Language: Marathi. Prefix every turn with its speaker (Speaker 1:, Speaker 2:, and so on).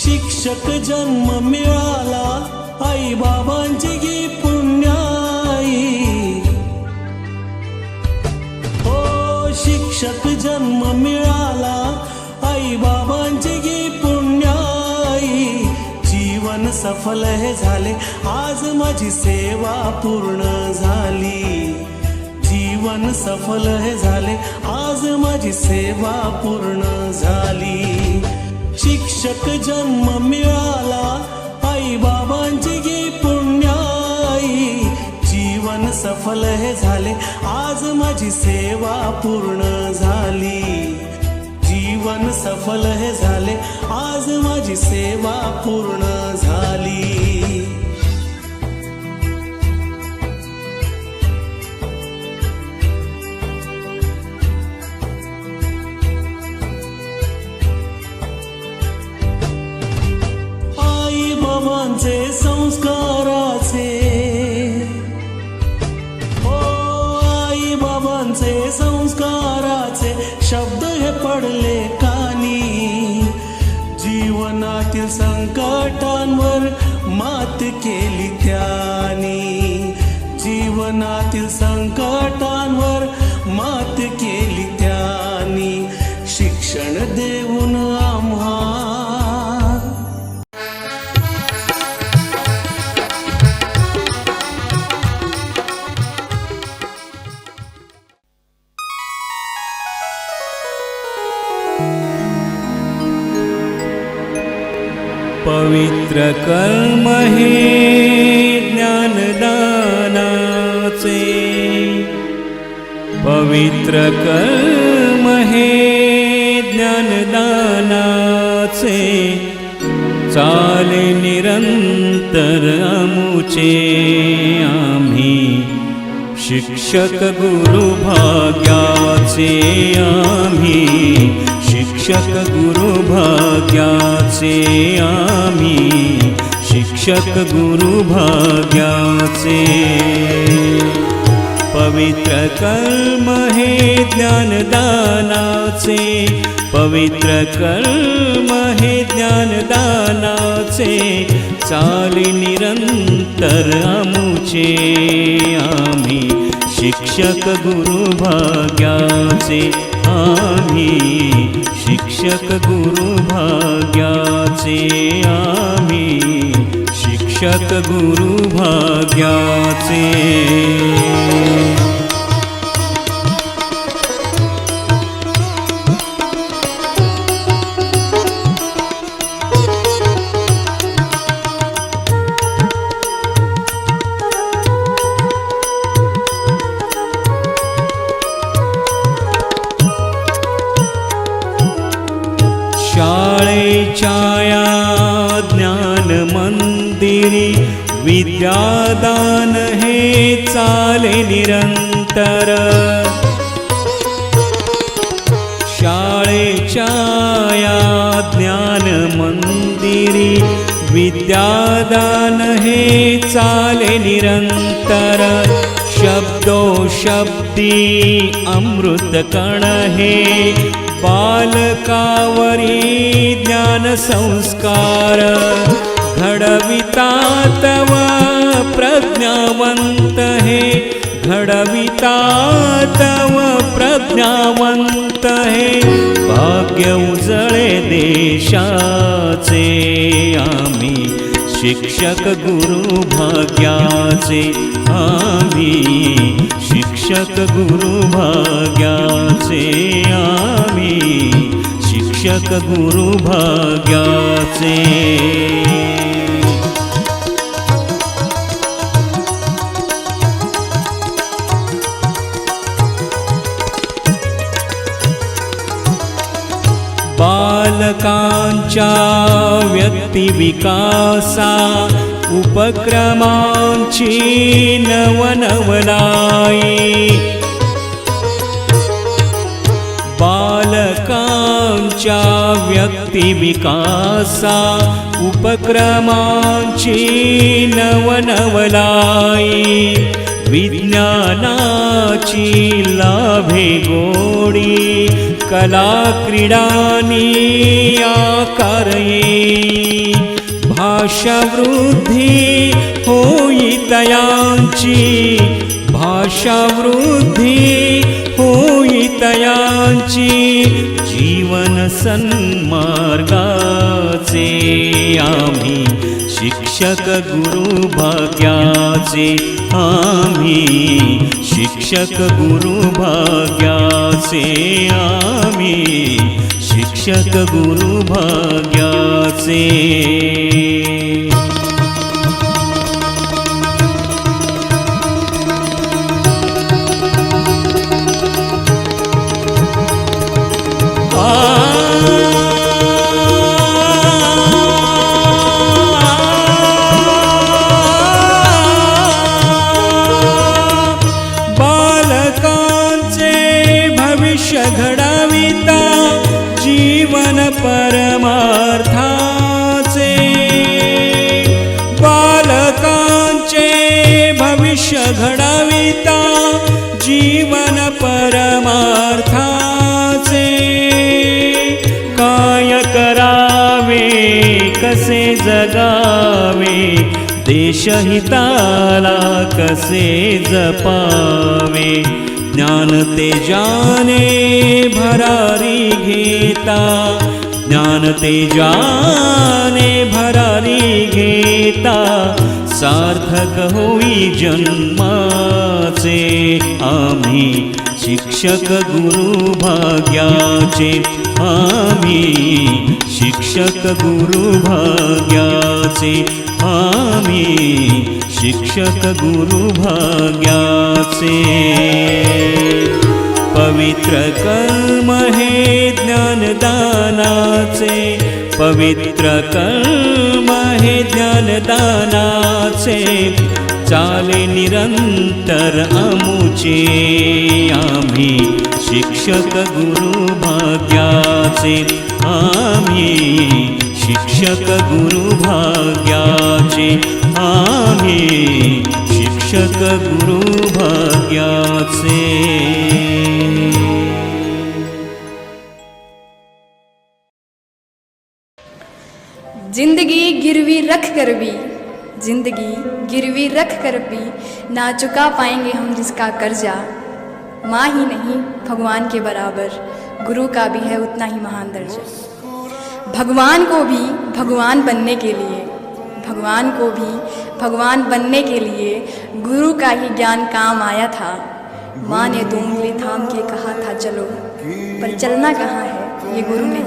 Speaker 1: शिक्षक जन्म मिळाला आई बाबांची गी पुण्याई. हो शिक्षक जन्म मिळाला आई बाबांची गी पुण्याई. जीवन सफल हे झाले आज माझी सेवा पूर्ण झाली. जीवन सफल हे झाले आज माझी सेवा पूर्ण झाली. शिक्षक जन्म मिळाला आई बाबांची गी पुण्याई. जीवन सफल हे झाले आज माझी सेवा पूर्ण झाली. जीवन सफल हे झाले आज माझी सेवा पूर्ण झाली. आई बाबांचे संस्काराचे, हो आई बाबांचे संस्काराचे शब्द हे पडले कानी. जीवनातील संकटांवर मात केली त्यांनी. जीवनातील संकटांवर मात केली त्यांनी. शिक्षण देऊन आम्हा
Speaker 2: पवित्र कर्म हे ज्ञानदानाचे. पवित्र कर्म हे ज्ञानदानाचे. चाले निरंतर आमुचे आम्ही शिक्षक गुरु भाग्याचे. आम्ही शिक्षक गुरु भाग्याचे. आम्ही शिक्षक गुरु भाग्याचे. पवित्र कर्म हे ज्ञानदानाचे. पवित्र कर्म हे ज्ञानदानाचे. चाली निरंतर आमुचे आम्ही शिक्षक गुरु भाग्याचे. आम्ही शिक्षक गुरु भाग्याचे. आम्ही शिक्षक गुरु भाग्याचे. शाळेच्या या ज्ञान मंदिरी विद्यादान हे चाले निरंतर. शाळेच्या या ज्ञान मंदिरी विद्यादान हे चाले निरंतर. शब्दो शब्दी अमृत कण हे बालकावरी ज्ञान संस्कार. घडविता तव प्रज्ञावंत हे. घडविता तव प्रज्ञावंत हे. भाग्य उजळे देशाचे आम्ही शिक्षक गुरु भाग्याचे. आम्ही शिक्षक गुरु भाग्याचे. आम्ही शिक्षक गुरु भाग्याचे. बालकांच्या व्यक्तिविकासा उपक्रमांची नवनवलाई. बालकांच्या व्यक्तिविकासा उपक्रमांची नवनवलाई. विज्ञानाची लाभे गोडी कला क्रीडानी आकार येई भाषा वृद्धी होई तयांची भाषा वृद्धी होई तयांची जीवन सन्मार्गाचे आम्ही शिक्षक गुरु भाग्याचे आम्ही शिक्षक गुरु भाग्याचे आम्ही शिक्षक गुरु भाग्याचे घडविता जीवन परमार्थाचे बालकांचे भविष्य घडविता जीवन परमार्थाचे काय करावे कसे जगावे देशहिताला कसे जपावे ज्ञान तेजाने भरारी घेता ज्ञान तेजाने भरारी घेता सार्थक होई जन्माचे आम्ही शिक्षक गुरु भाग्याचे आम्ही शिक्षक गुरु भाग्याचे आम्ही शिक्षक गुरु भाग्याचे पवित्र कर्म हे ज्ञानदानाचे पवित्र कर्म हे ज्ञानदानाचे चाले निरंतर अमुचे आम्ही शिक्षक गुरु भाग्याचे आम्ही शिक्षक गुरु भाग्याचे आम्ही शिक्षक गुरु भाग्याचे
Speaker 3: जिंदगी गिरवी रख कर भी जिंदगी गिरवी रख कर भी ना चुका पाएंगे हम जिसका कर्जा माँ ही नहीं भगवान के बराबर गुरु का भी है उतना ही महान दर्जा भगवान को भी भगवान बनने के लिए भगवान को भी भगवान बनने के लिए गुरु का ही ज्ञान काम आया था माँ ने 2 उंगली थाम के कहा था चलो पर चलना कहाँ है ये गुरु ने